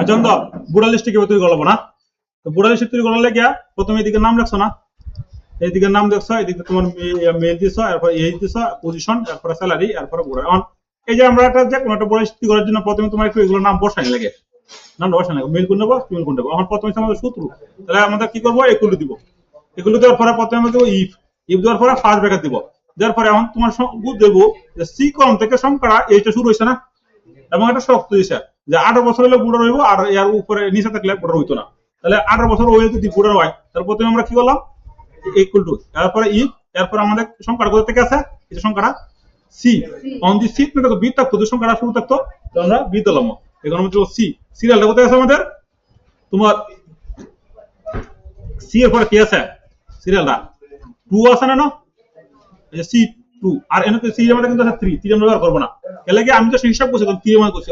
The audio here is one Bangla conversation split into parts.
আচ্ছা তো বুড়া লিস্টে কিভাবে তৈরি করবো না? তো বুড়া লিস্ট তৈরি করার লাগে প্রথমে এদিকে নাম রাখছো না, এইদিকে নাম দেখছো, এদিকে তোমার মেল দিছো, এরপর এজ দিছো, পজিশন, এরপর স্যালারি, এরপর বুড়া। এখন এই যে আমরা একটা যে কোনো একটা বুড়া লিস্ট তৈরি করার জন্য প্রথমে তোমার একটু এগুলো নাম বসাই লাগে, নাম বসাই লাগে, মেল কোন নেবো, ফিমেল কোন নেবো। এখন প্রথমে আমাদের সূত্র, তাহলে আমাদের কি করবো, এগুলো দিব। এগুলো দেওয়ার পরে প্রথমে আমরা দেবো ইফ, ইফ দেওয়ার পরে ফার্স্ট ব্র্যাকেট দিব। দেওয়ার পরে এখন তোমার দেবো যে সি কলম থেকে সংখ্যাটা এইটা শুরু হয়েছে না, এবং একটা শর্ত দিছে যে 18 বছর হলে বুড়ো রইব, আর এর উপরে নিচে থাকলে বুড়ো হইতো না। তাহলে 18 বছর হয়ে যদি বুড়ো হয়, তাহলে প্রথমে আমরা কি করলাম, ইকুয়াল টু, তারপরে ইফ, এরপর আমাদের সংখ্যাটা কোথা থেকে আছে, এই যে সংখ্যাটা সি, অন দি সি থেকে বি থাকতো, যে সংখ্যাটা শুরু থাকতো, তাহলে আমরা বি দিলাম। এখন আমরা সি, সিরিয়ালটা কোথায় আছে আমাদের, তোমার সি এর পরে কি আছে, সিরিয়ালটা 2 আছে না, এই যে সি 2, আর এনে সি এর মধ্যে কিন্তু আছে 3, 3 আমরা ব্যবহার করব না। এর লাগে আমি তো হিসাব করছি, 3 এর মধ্যে করছি,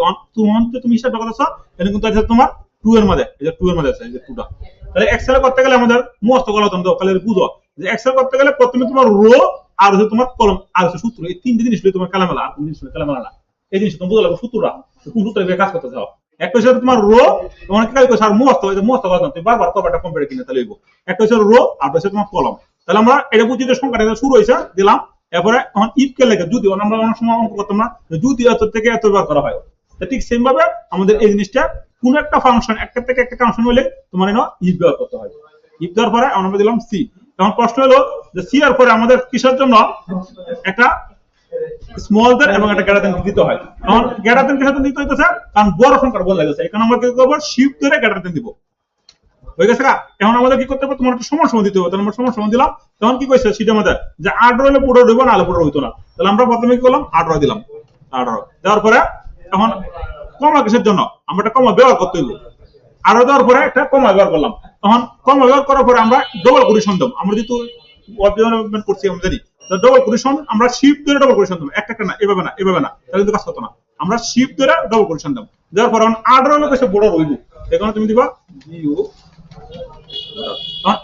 তুমি হিসাব করতেছো, এনে কিন্তু আছে তোমার 2 এর মধ্যে, এই যে 2 এর মধ্যে আছে, এই যে 2টা। তাহলে এক্সেল করতে গেলে আমাদের মুখস্থ করা হতো না, খালি বুঝো যে এক্সেল করতে গেলে প্রথমে তোমার রো, আর হচ্ছে তোমার কলম, আর হচ্ছে সূত্র, এই তিনটি জিনিস তোমার কালামেলা, আর কোন জিনিস কালামেলা না। এই জিনিস তুমি বুঝতে লাগবে সূত্রটা, কোন সূত্রে কাজ করতে চাও। একটা হচ্ছে তোমার রো, তোমার কি কাজ করছে, আর মুখস্থ, এই যে মুখস্থ করা তুমি বারবার কভারটা কম্পিউটার কিনে তাহলে হইব। একটা হচ্ছে রো, আর হচ্ছে তোমার কলম। তাহলে আমরা এটা বুঝি যে সংখ্যাটা শুরু হয়েছে দিলাম, এরপরে এখন ইফ কে লেগে যদি আমরা অনেক সময় অঙ্ক করতাম না, যদি এত থেকে এত ব্যবহার করা হয়, ঠিক সেম ভাবে আমাদের এই জিনিসটা কোন একটা ফাংশন, একটা থেকে একটা ফাংশন হলে তোমার এনে ইফ ব্যবহার করতে হয়। ইফ দেওয়ার পরে আমরা দিলাম সি। এখন প্রশ্ন হলো যে সি এর পরে আমাদের কিসের জন্য একটা স্মল দের এবং একটা গ্রেটার দেন দিতে হয়। এখন গ্রেটার দেন কিসের জন্য দিতে হইতেছে, কারণ বড় সংখ্যা বলা গেছে, এখানে আমরা কি করব, শিফট ধরে গ্রেটার দেন দিব। হয়ে গেছে। এখন আমাদের কি করতে হবে, তোমার একটা সমান সমান দিতে হবে। তাহলে আমরা সমান সমান দিলাম, তখন কি কইছে সেটা আমাদের যে 18 হলে পুরো হইব না, হলে পুরো হইতো না। তাহলে আমরা প্রথমে কি করলাম, 18 দিলাম, 18 দেওয়ার পরে এখন কমা কিসের জন্য, আমরা একটা কমা ব্যবহার করতে হইব। 18 দেওয়ার পরে একটা কমা ব্যবহার করলাম। তখন কমা ব্যবহার করার পরে আমরা ডবল কোটেশন দেব। আমরা যেহেতু অধ্যয়ন করছি আমরা জানি, ডবল কোটেশন আমরা শিফট ধরে ডবল কোটেশন দেব, একটা না, এভাবে না, এভাবে না, তাহলে কিন্তু কাজ করতো না। আমরা শিফট ধরে ডবল কোটেশন দেব। দেওয়ার পর 18 হলে কইছে বড় হইব, এখানে তুমি দিবা ইউ,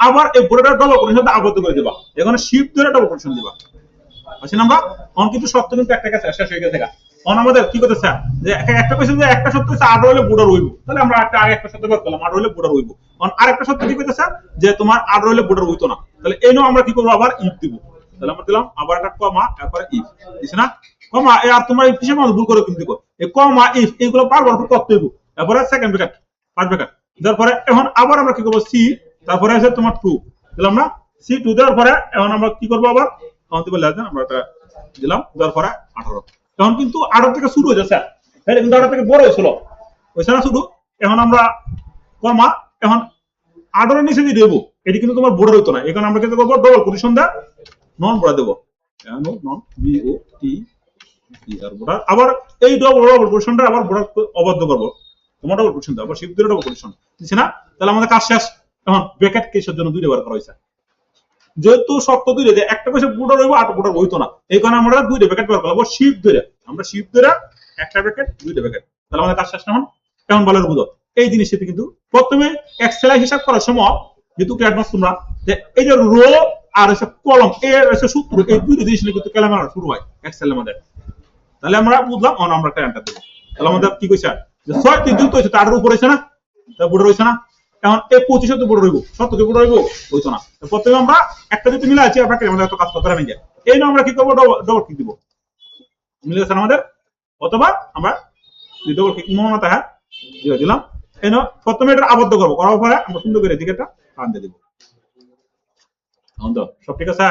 আবার এই বড়টা ডবল কোটেশন আবদ্ধ করে দিবা, এখানে শিফট ধরে ডবল কোটেশন দিবা। আছে না, আমরা অন কিন্তু সত্য কিন্তু একটা কাছে শেষ হয়ে গেছে। অন আমাদের কি করতেছে যে একটা কইছে যে একটা সত্য হচ্ছে 18 হলে বুড়া রইব, তাহলে আমরা একটা আগে একটা সত্য বের করলাম, 18 হলে বুড়া রইব। অন আরেকটা সত্য কি কইতেছে যে তোমার 18 হলে বুড়া হইতো না, তাহলে এই নাও আমরা কি করব, আবার ইফ দিব। তাহলে আমরা দিলাম আবার একটা কমা, তারপরে ইফ দিছ না, কমা আর তোমরা এই কিসের মধ্যে ভুল করে কিন্তু এই কমা ইফ এগুলো বারবার করতে হইব। তারপরে সেকেন্ড ব্র্যাকেট, ফার্স্ট ব্র্যাকেট দেওয়ার পরে এখন আবার আমরা কি করব, সি, তারপরে আছে তোমার 2 দিলাম না, সি 2 দেওয়ার পরে এখন আমরা কি করব, আবার কাউন্ট বলে আছে আমরা এটা দিলাম, দেওয়ার পরে 18। তখন কিন্তু 18 থেকে শুরু হয়ে যাচ্ছে, তাহলে কিন্তু 18 থেকে বড় হয়েছিল, হয়েছে না শুরু। এখন আমরা কমা, এখন 18 এর নিচে দিয়ে দেবো, এটি কিন্তু তোমার বড় হইতো না, এখানে আমরা কিন্তু করবো ডবল কোটেশন দা নন বড় দেবো, নন বি ও টি আর বড়। আবার এই ডবল কোটেশনটা আবার বড় অবদ্ধ করবো, তোমার ডবল কোটেশন দাও, আবার শিফট দিয়ে ডবল কোটেশন দিছি না, তাহলে আমাদের কাজ শেষ। এখন ব্র্যাকেট কেসের জন্য দুইটা ব্যবহার করা হয়েছে, যেহেতু শর্ত দুইটা যে একটা কইছে বুটার হইব, আর বুটার হইতো না, এই কারণে আমরা দুইটা ব্র্যাকেট ব্যবহার করব, শিফট ধরে আমরা শিফট ধরে একটা ব্র্যাকেট দুইটা ব্র্যাকেট, তাহলে আমাদের কাজ শেষ না। এখন ভালো বুঝো এই জিনিসটা কিন্তু প্রথমে এক্সেল হিসাব করার সময় যেহেতু অ্যাডভান্স তোমরা যে এই যে রো আর হচ্ছে কলম এর হচ্ছে সূত্র, এই দুইটা জিনিস নিয়ে কিন্তু ক্যালকুলেশন শুরু হয় এক্সেল এর মধ্যে। তাহলে আমরা বুঝলাম, আমরা একটা এন্টার দেব। তাহলে আমাদের কি কইছে যে 6 3 যুক্ত হইছে, তার উপর হইছে না, তার বুটার হইছে না। এখন এই 25 তো বড় রইব, 70 কে বড় রইব হইতো না। প্রথমে আমরা একটা যদি মিলে আছে আপনাকে আমাদের এত কাজ করতে হবে না, এই না আমরা কি করব, ডবল ক্লিক দিব, মিলে গেছে আমাদের। অথবা আমরা ডবল ক্লিক মনে না হ্যাঁ দিয়ে দিলাম, এই না প্রথমে এটা আবদ্ধ করব, করার পরে আমরা সুন্দর করে এদিকে একটা টান দিয়ে দিব। এখন তো সব ঠিক আছে,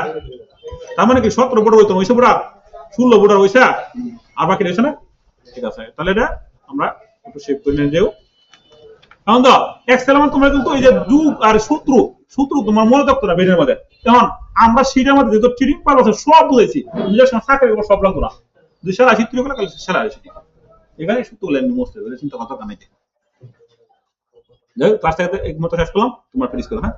তার মানে কি 17 বড় হইতো হইছে, পুরা 16 বড় হইছে, আর বাকি রইছে না, ঠিক আছে। তাহলে এটা আমরা একটু সেভ করে নিয়ে যাও। এখন তো এক্সেল মানে তোমরা কিন্তু এই যে যুগ আর সূত্র, সূত্র তোমার মনে থাকতো না বেজের মধ্যে। এখন আমরা সেটার মধ্যে যেহেতু ট্রিম পার আছে সব বুঝেছি, নিজের সঙ্গে চাকরি করবো সব লাগতো না, দুই সারা আশি করে কালে সারা আশি, এখানে সূত্র লেন মস্ত চিন্তা কথা নাই। যাই হোক ক্লাসটা এক মতো শেষ করলাম, তোমার ফিনিশ করো হ্যাঁ।